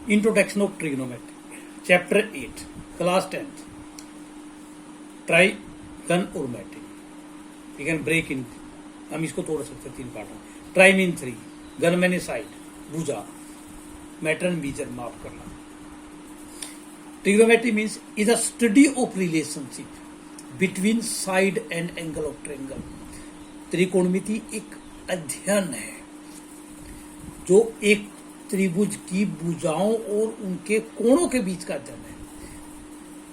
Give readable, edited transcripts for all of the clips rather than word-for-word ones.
Introduction of trigonometry, chapter 8, class 10th, trigonometry. We can break in, हम इसको तोड़ सकते हैं 3 पार्टों। ट्राई मीन 3, गन मैंने साइड, भुजा, मैटर एंड बीजर, माफ करना। Trigonometry means is a study of relationship between side and angle of triangle. त्रिकोणमिति एक अध्ययन है जो एक त्रिभुज की भुजाओं और उनके कोणों के बीच का अध्ययन है।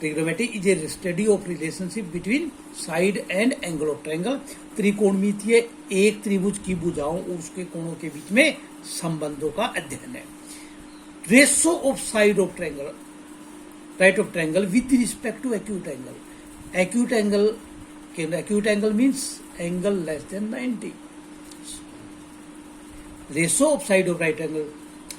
Trigonometry is a study of relationship between side and angle of triangle. त्रिकोणमितीय एक त्रिभुज की भुजाओं और उसके कोणों के बीच में संबंधों का अध्ययन है। Ratio of side of triangle, right of triangle with respect to acute angle. Acute angle means angle less than 90। Ratio of side of right angle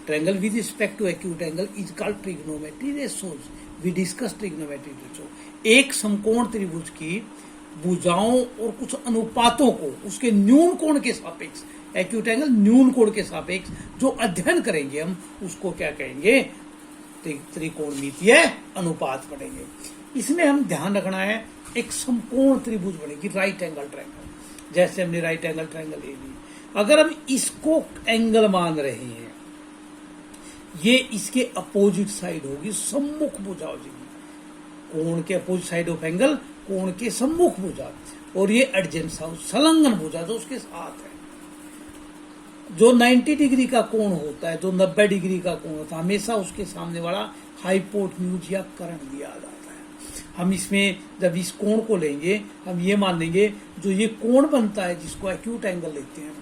triangle with respect to acute angle is called trigonometry ratios. We discussed trigonometry ratio. एक समकोण त्रिभुज की भुजाओं और कुछ अनुपातों को उसके न्यून कोण के सापेक्ष, एक्यूट एंगल न्यून कोण के सापेक्ष जो अध्ययन करेंगे हम उसको क्या कहेंगे? त्रिकोणमितीय अनुपात पढ़ेंगे। इसमें हम ध्यान रखना है एक समकोण त्रिभुज बनेगी, राइट एंगल ट्रायंगल। जैसे हमने राइट एंगल ट्रायंगल ले ली, अगर हम इसको एंगल मान रहे हैं, ये इसके अपोजिट साइड होगी, सम्मुख भुजा हो जाएगी। कोण के अपोजिट साइड ऑफ एंगल, कोण के सम्मुख भुजा, और ये एडजेंट संलग्न भुजा जो उसके साथ है। जो 90 डिग्री का कोण होता है, जो 90 डिग्री का कोण होता है, हमेशा उसके सामने वाला हाइपोटेन्यूज या कर्ण दिया जाता है। हम इसमें जब इस कोण को लेंगे, हम ये मान लेंगे जो ये कोण बनता है जिसको एक्यूट एंगल लेते हैं,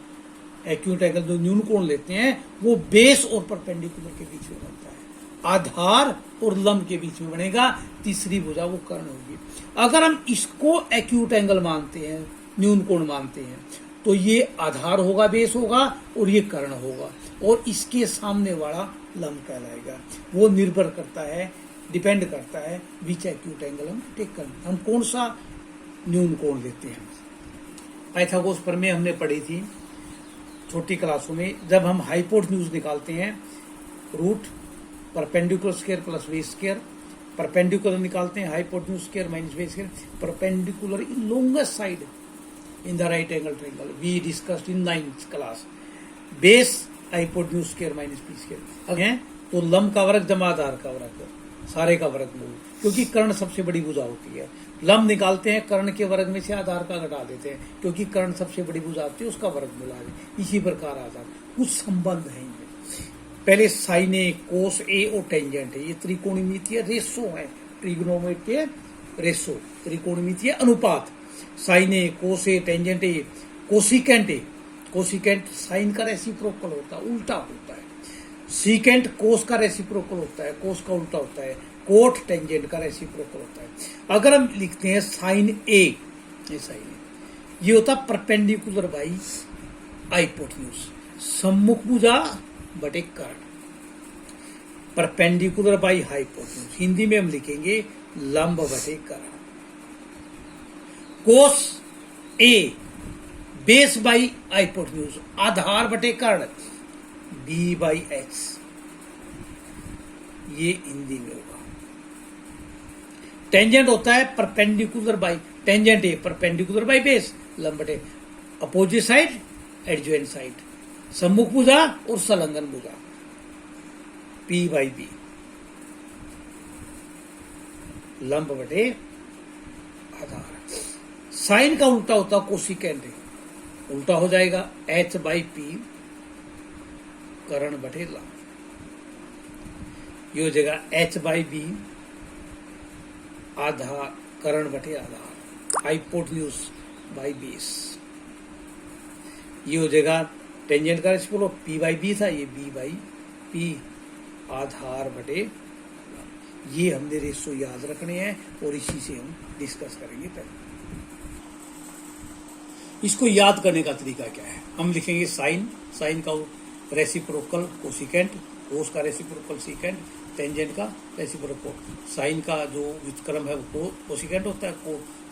एक्यूट एंगल जो न्यून कोण लेते हैं, वो बेस और परपेंडिकुलर के बीच में बनता है, आधार और लंब के बीच में बनेगा। तीसरी भुजा वो कर्ण होगी। अगर हम इसको एक्यूट एंगल मानते हैं, न्यून कोण मानते हैं, तो ये आधार होगा, बेस होगा, और ये कर्ण होगा, और इसके सामने वाला लंब कहलाएगा। वो निर्भर करता है, डिपेंड करता है विच एक्यूट एंगल हम टेक करते हैं, हम कौन सा न्यून कोण लेते हैं। पाइथागोरस प्रमेय हमने पढ़ी थी छोटी क्लासों में। जब हम हाइपोटेन्यूज निकालते हैं, root perpendicular square plus base square, perpendicular निकालते हैं hypotenuse square minus base square, perpendicular in longest side in the right angle triangle. We discussed in 9th class. Base hypotenuse square minus B square है, तो लंब का वर्ग जमा आधार का वर्ग, सारे का वर्गमूल, क्योंकि कर्ण सबसे बड़ी भुजा होती है। लंब निकालते हैं, कर्ण के वर्ग में से आधार का घटा देते हैं, क्योंकि कर्ण सबसे बड़ी भुजा होती है, उसका वर्गमूल आ जाए। इसी प्रकार आधार कुछ संबंध है इनमें। पहले साइन ए, कोस ए और टेंजेंट है, ये त्रिकोणमितीय रेशो है। ट्रिग्नोमेट्री रेशो, त्रिकोणमितीय अनुपात। Sine A, cos A, tangent A, cosecant A. Cosecant sine का रेसिप्रोकल होता है, उल्टा होता है। सीकेंट कोस का रेसिप्रोकल होता है, कोस का उल्टा होता है। कोट टेंजेंट का रेसिप्रोकल होता है। अगर हम लिखते हैं साइन ए, ये साइन ए, ये होता परपेंडिकुलर बाई हाइपोटेन्यूज, सम्मुख भुजा बटे कर्ण, परपेंडिकुलर बाई हाइपोटेन्यूज। हिंदी में हम लिखेंगे लंब बटे कर्ण। कोस ए, बेस बाई हाइपोटेन्यूज, आधार बटे कर्ण, बी बाई एक्स। ये हिंदी में होगा। टेंजेंट होता है perpendicular by, tangent A perpendicular by base, लंब बटे अपोजिट साइड, एडजेंट साइड, सम्मुख भुजा और संलग्न भुजा, पी बाई बी, लंब बटे आधार। साइन का उल्टा होता है कोसिकेंट, उल्टा हो जाएगा एच बाई पी, कर्ण बटे लंब। ये हो जाएगा एच बाई बी, आधार, कर्ण बटे आधार, हाइपोटेन्यूज बाई बेस। ये हो जाएगा टेंजेंट का रेसिप्रोकल, पी बाई बी था, ये बी बाई पी, आधार बटे लंब। ये हमने रेशो याद रखने हैं और इसी से हम डिस्कस करेंगे। पहले इसको याद करने का तरीका क्या है? हम लिखेंगे साइन, साइन का रेसिप्रोकल कोसिकेंट, कोस का रेसिप्रोकल सीकेंट, टेंजेंट का रेसिप्रोकल। साइन का जो व्युत्क्रम है वो कोसिकेंट होता है,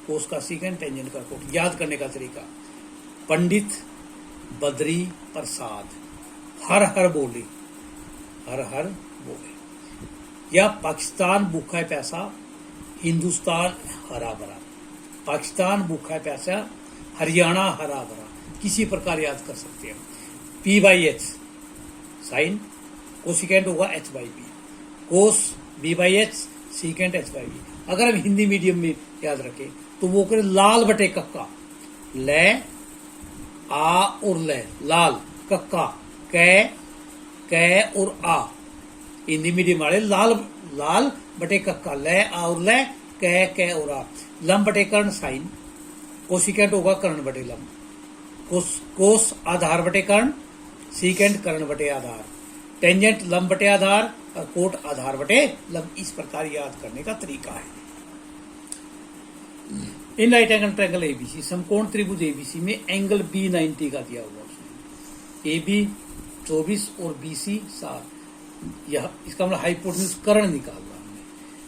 कोस का सीकेंट, टेंजेंट का कोट। याद करने का तरीका, पंडित बद्री प्रसाद हर हर बोले, हर हर बोले। या पाकिस्तान भूखा है प्यासा, हिंदुस्तान हरा भरा। पाकिस्तान भूखा है प्यासा, हरियाणा हरा भरा, किसी प्रकार याद कर सकते हैं। P by H sine, cosecant होगा H by B, cos B by H, secant H by B. अगर हम हिंदी मीडियम में याद रखें तो वो करें लाल बटे कक्का, ले आ और ले, लाल कक्का, कै और आ। हिंदी मीडियम वाले लाल लाल बटे कक्का, ले आ और ले, कै और आ। लम बटे कर्ण साइन, कोसिकेंट होगा कर्ण बटे लम, कोस आधार बटे कर्ण, सीकेंट कर्ण बटे आधार, टेंजेंट लम बटे आधार और कोट आधार बटे लम। इस प्रकार याद करने का तरीका है। In right angle triangle ABC, समकोण त्रिभुज एबीसी में एंगल बी 90 का दिया हुआ उसमें, ए बी 24 और बीसी 7। यह इसका मतलब हाइपोटेन्यूज कर्ण निकालना हमने।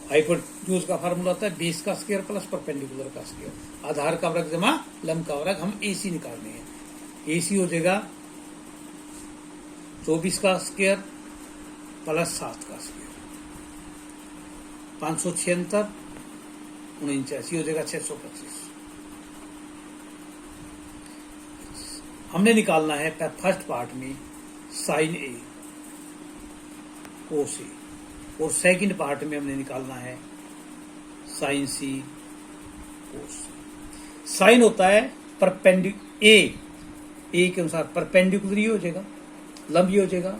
हाइपोटेन्यूज का फार्मूला होता है बेस का स्क्वायर प्लस परपेंडिकुलर का स्क्वायर, आधार का वर्ग जमा लंब का वर्ग। हम एसी निकालने हैं, एसी हो जाएगा 24 का स्क्वायर प्लस 7 का स्क्वायर, 576 49 हो जाएगा 625। हमने निकालना है फर्स्ट पार्ट में साइन ए कोस ए, और सेकंड पार्ट में हमने निकालना है साइन सी कोस। साइन होता है ए के अनुसार परपेंडिकुलर ही हो जाएगा, लंब ही हो जाएगा,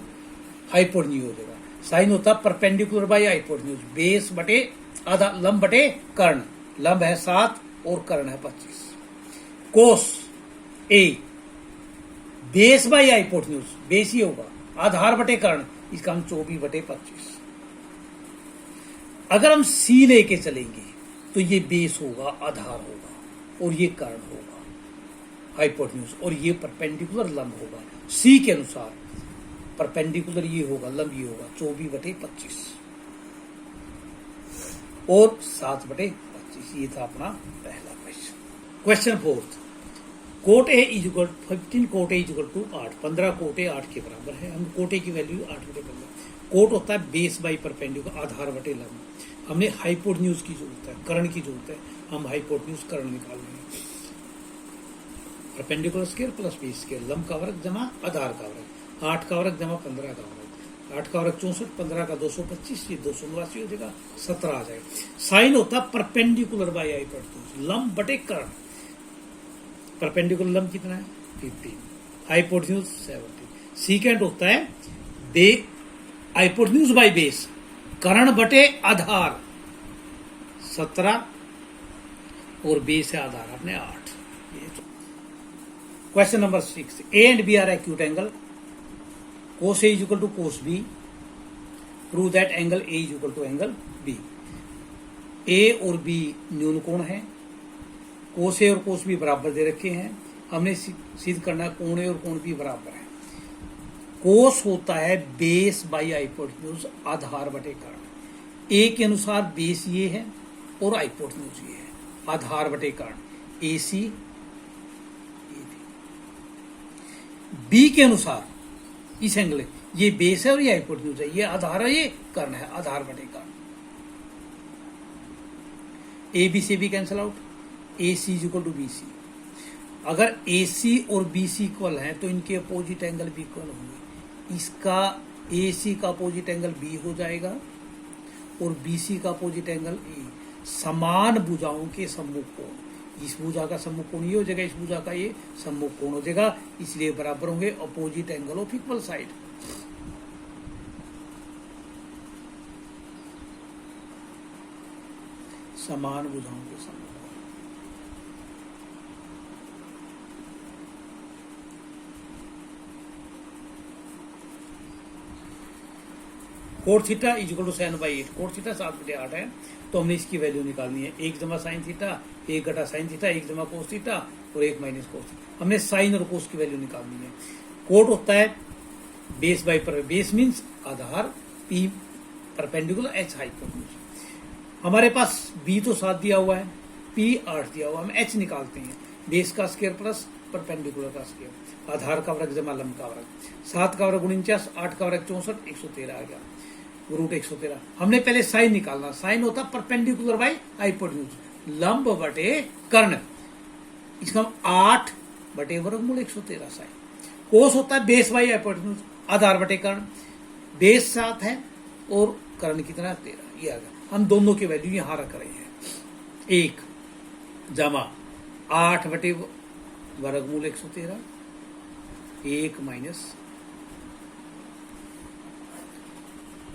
हाइपोटेन्यूज हो जाएगा। साइन होता है परपेंडिकुलर बाई हाइपोटेन्यूज, बेस बटे आधा, लंब बटे कर्ण। लंब है 7 और कर्ण है 25। कोस ए बेस बाई हाइपोटेन्यूज, बेस ही होगा, आधार बटे कर्ण, इसका हम 24 बटे 25। अगर हम सी लेके चलेंगे तो ये बेस होगा, आधार होगा, और ये कर्ण होगा हाइपोटेन्यूज, और ये परपेंडिकुलर लंब होगा। सी के अनुसार परपेंडिकुलर ये होगा, लंब ये होगा 24 बटे 25 और 7 बटे 25। ये था अपना पहला question. Question 4, cot A is equal 15 cot A is equal to 8, 15 cot A 8 के बराबर है। हम कोट ए की वैल्यू 8 बटे 15। कोट होता है बेस बाई परपेंडिकुलर, आधार बटे लंब। हमने हाइपोटेन्यूज की जरूरत है, कर्ण की जरूरत है, हम हाइपोटेन्यूज कर्ण निकाल लेंगे। Perpendicular square plus base square, लंब का वर्ग जमा आधार का वर्ग, 8 का वर्ग जमा 15 का वर्ग, 8 का वर्ग 64, 15 का 225, ये 289 हो जाएगा, 17 आ जाएगा। साइन होता है परपेंडिकुलर बाई हाइपोटेन्यूज, लंब बटे कर्ण। परपेंडिकुलर लंब कितना है 15, हाइपोटेन्यूज 70। सीकेंट होता है हाइपोटेन्यूज बाई बेस, कर्ण बटे आधार 17 और बेस है आधार अपने 8। Question number 6, A and B are acute angle, cos A is equal to cos B, prove that angle A is equal to angle B. A और B न्यून कोण है, कोस ए और कोस बी बराबर दे रखे हैं। हमने सिद्ध करना कोण ए और कोण बी बराबर है। कोस होता है बेस बाई हाइपोटेन्यूज, आधार बटे कर्ण। ए के अनुसार बेस ये है और हाइपोटेन्यूज ये है, आधार बटे कर्ण, ए सी। बी के अनुसार इस एंगल ये बेस है और ये हाइपोटेन्यूज है, ये आधार है, ये कर्ण है, आधार बटे कर्ण। ए बी से B cancel out, A C is equal to B C. अगर ए सी और बी सी इक्वल है तो इनके अपोजिट एंगल भी इक्वल होंगे। इसका ए सी का अपोजिट एंगल बी हो जाएगा और बी सी का अपोजिट एंगल ए। समान भुजाओं के सम्मुख कोण, इस भुजा का सम्मुख कोण ये हो जाएगा, इस भुजा का ये सम्मुख कोण हो जाएगा, इसलिए बराबर होंगे opposite angle of equal side. समान भुजाओं के सम्मुख। Cot theta is equal to 7/8, cot theta 7/8 है, तो हमने इसकी वैल्यू निकालनी है। 1 जमा साइन थीटा, 1 घटा साइन थीटा, 1 जमा कोस थीटा और 1 माइनस कोस थीटा। हमने साइन और कोस की वैल्यू निकालनी है। कोट होता है बेस बाई पर, बेस मीन्स आधार, पी परपेंडिकुलर, एच हाइपोटेन्यूज। हमारे पास बी तो 7 दिया हुआ है, पी 8 दिया हुआ है, हम एच निकालते हैं। बेस का स्क्वायर प्लस परपेंडिकुलर का स्क्वायर, आधार का वर्ग जमा लंब का वर्ग, 7 का वर्ग 49, 8 का वर्ग 64, 113 आ गया। रूट 113। हमने पहले साइन निकालना, साइन होता परपेंडिकुलर बाई हाइपोटेन्यूज, लंब बटे कर्ण। इसका हम 8 बटे वर्गमूल 113 साइन। कोस होता है बेस बाई हाइपोटेन्यूज, आधार बटे कर्ण। बेस 7 है और कर्ण कितना 13, ये आ गया। हम दोनों की वैल्यू यहां रख रहे हैं, 1 जमा 8 बटे वर्गमूल 113, 1 माइनस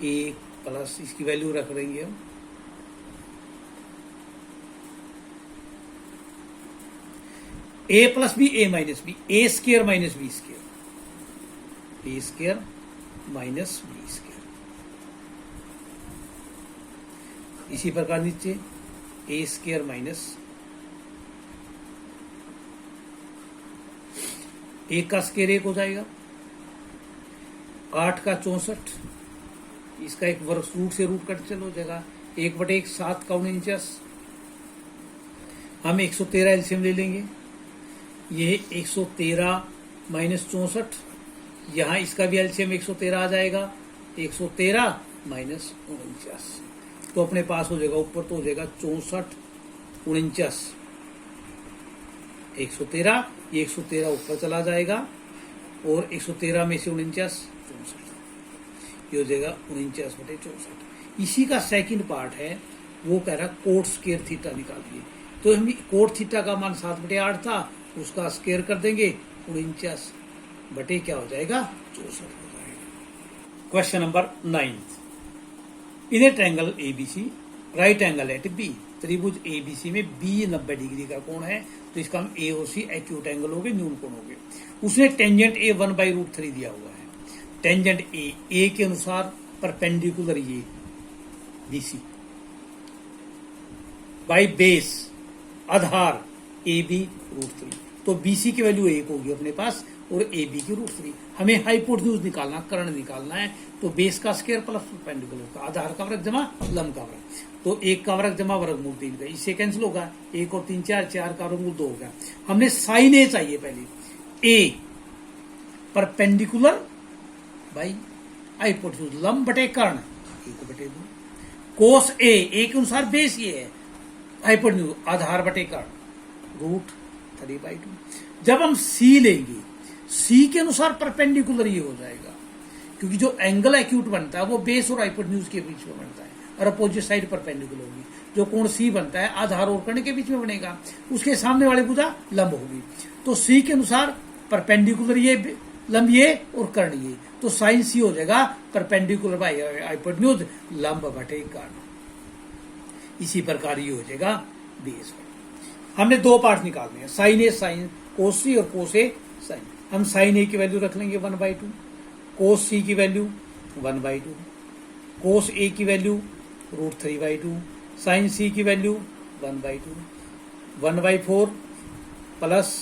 1 प्लस, इसकी वैल्यू रख देंगे हम ए प्लस बी ए माइनस बी, ए स्क्र माइनस बी स्क्र, ए स्क्र माइनस बी स्क्र। इसी प्रकार नीचे ए स्क्र माइनस, एक का स्क्र 1 हो जाएगा, 8 का 64, इसका एक वर्ग रूट से रूट कट चलो जाएगा, 1 बटे 1 7 का 49। हम 113 एलसीएम ले लेंगे, ये 113 माइनस 64, यहां इसका भी एलसीएम 113 आ जाएगा, 113 माइनस 49, तो अपने पास हो जाएगा ऊपर तो हो जाएगा 64 49, 113, ये 113 ऊपर चला जाएगा और 113 में से 49 64, ये हो जाएगा 49 बटे 64। इसी का सेकंड पार्ट है, वो कह रहा कोट स्क्वायर थीटा निकालिए। तो हम कोट थीटा का मान 7 बटे 8 था, उसका स्क्वायर कर देंगे, 49 बटे क्या हो जाएगा 64 हो जाएगा। Question number 9, in A triangle ABC right angle at B, त्रिभुज एबीसी में बी 90 डिग्री का कोण है, तो इसका हम ए और सी एक्यूट एंगल हो गए, न्यून कोण हो गए। उसने टेंजेंट ए 1/√3 दिया हुआ है, टेंजेंट ए के अनुसार परपेंडिकुलर ये बीसी बाई बेस आधार ए बी √3, तो बीसी की वैल्यू 1 होगी अपने पास और ए बी की √3। हमें हाइपोटेन्यूज निकालना, कर्ण निकालना है, तो बेस का स्क्वायर प्लस परपेंडिकुलर का, आधार का वर्ग जमा लंब का वर्ग, तो 1 का वर्ग जमा वर्गमूल 3 का, इससे कैंसिल होगा, 1 और 3 4, 4 का वर्गमूल 2 होगा। हमने साइन ए चाहिए पहले, ए परपेंडिकुलर बाई हाइपोटेन्यूज, लंब बटे कर्ण 1 बटे 2, कोस ए के अनुसार बेस ये है, हाइपोटेन्यूज आधार बटे कर्ण √3/2। जब हम सी लेंगे, सी के अनुसार परपेंडिकुलर ये हो जाएगा, क्योंकि जो एंगल एक्यूट बनता है वो बेस और हाइपोटेन्यूज के बीच में बनता है और अपोजिट साइड परपेंडिकुलर होगी। जो कोण सी बनता है आधार और कर्ण के बीच में बनेगा, उसके सामने वाली भुजा लंब होगी, तो सी के अनुसार परपेंडिकुलर ये लंब ये और कर्ण ये, तो साइन सी हो जाएगा परपेंडिकुलर बाई हाइपोटेन्यूज लंब बटे कर्ण। इसी प्रकार ये हो जाएगा बेस। हमने 2 पार्ट निकालने हैं, साइन ए साइन कोस सी और कोस ए साइन। हम साइन ए की वैल्यू रख लेंगे 1/2, कोस सी की वैल्यू 1/2, कोस ए की वैल्यू √3/2, साइन सी की वैल्यू 1/2, 1/4 प्लस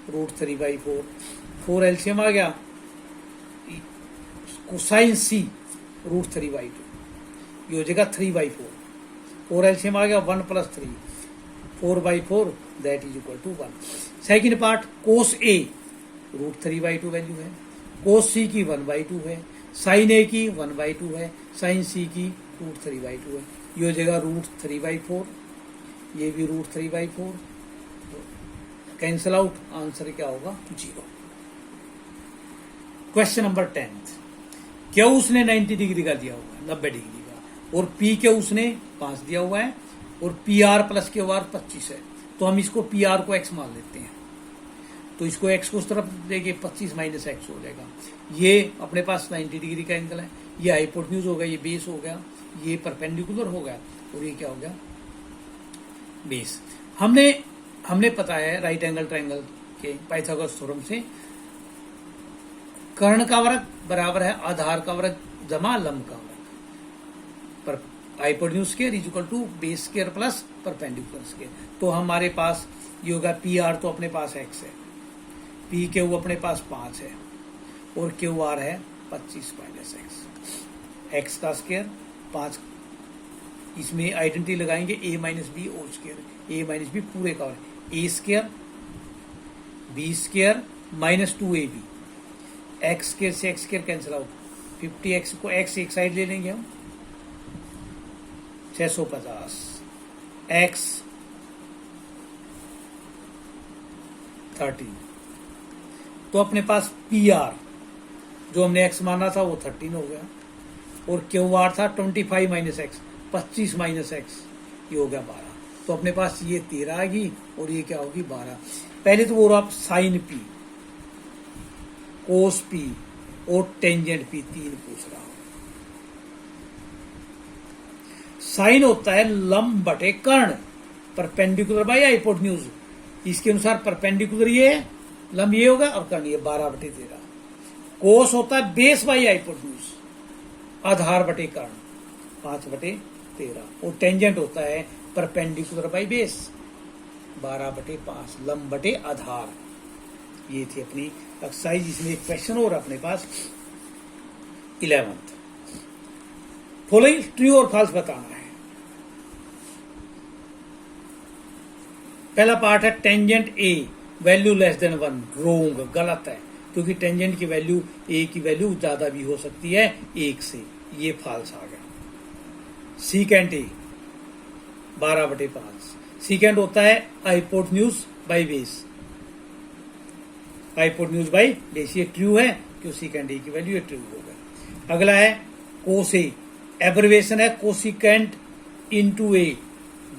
√3/4, 4 एलसीएम आ गया, कोसाइन सी √3/2, ये हो जाएगा 3/4, 4 एलसीएम आ गया 1 + 3, 4/4 that is equal to 1। Second part cos A √3/2 value है, कोस सी की 1/2 है, साइन ए की 1/2 है, साइन सी की √3/2 है, ये हो जाएगा √3/4, ये भी √3/4, कैंसिल आउट, आंसर क्या होगा 0। क्वेश्चन नंबर 10, क्यू उसने 90 डिग्री का दिया हुआ है, 90 डिग्री का, और पी क्यू उसने 5 दिया हुआ है, और P R plus Q R 25 है, तो हम इसको पी आर को x मान लेते हैं, तो इसको x को उस तरफ देंगे, 25 माइनस x हो जाएगा। ये अपने पास 90 डिग्री का एंगल है, ये हाइपोटेन्यूज हो गया, ये बेस हो गया, ये परपेंडिकुलर हो गया, और ये क्या हो गया बेस। हमने पता है राइट एंगल ट्रायंगल के पाइथागोरस थ्योरम से, कर्ण का वर्ग बराबर है आधार का वर्ग जमा लंब का वर्ग, पर hypotenuse square is equal to base square plus perpendicular square. तो हमारे पास ये होगा पी आर, तो अपने पास x है, पी क्यू अपने पास 5 है, और क्यू आर है 25 माइनस x का स्क्वायर 5, इसमें आइडेंटिटी लगाएंगे a माइनस बी और स्क्वायर, a माइनस बी पूरे का वर्ग, a square B square minus 2ab, x square से x square cancel out, 50x को x एक साइड ले लेंगे हम, 650 x 13, तो अपने पास पी आर जो हमने एक्स माना था वो 13 हो गया, और क्यू आर था 25 माइनस एक्स, 25 माइनस एक्स, ये हो गया 12। तो अपने पास ये 13 आएगी और ये क्या होगी 12। पहले तो वो आप साइन पी, कोस पी और टेंजेंट पी 3 पूछ रहा हूं। साइन होता है लंब बटे कर्ण, परपेंडिकुलर बाय हाइपोटेन्यूज। इसके अनुसार परपेंडिकुलर ये है, लंब ये होगा और कर्ण ये 12/13। कोस होता है बेस बाय हाइपोटेन्यूज, आधार बटे कर्ण 5/13, और टेंजेंट होता है परपेंडिकुलर बाय बेस 12/5, लंब बटे आधार। ये थी अपनी एक्सरसाइज। इसमें एक क्वेश्चन और अपने पास 11th, फॉलोइंग ट्रू और फॉल्स बताना है। पहला पार्ट है टेंजेंट ए वैल्यू लेस देन 1, रोंग, गलत है, क्योंकि टेंजेंट की वैल्यू ए की वैल्यू ज्यादा भी हो सकती है 1 से, ये फॉल्स आ गया। सीकेंट ए 12/5, सीकेंट होता है hypotenuse by base, hypotenuse by base, ये ट्रू है क्योंकि सीकेंट ए की वैल्यू ये ट्रू हो गया। अगला है कोस ए, एब्रिविएशन है कोसिकेंट इनटू ए,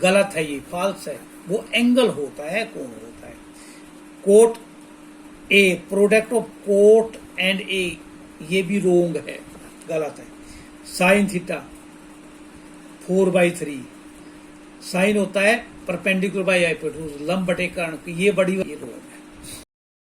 गलत है, ये फॉल्स है, वो एंगल होता है, कोण होता है। Cot A, product of cot and A, ये भी रोंग है, गलत है। साइन थीटा 4/3, साइन होता है परपेंडिकुलर बाय हाइपोटेन्यूज, लंब बटे कर्ण, ये बड़ी, ये रोंग है।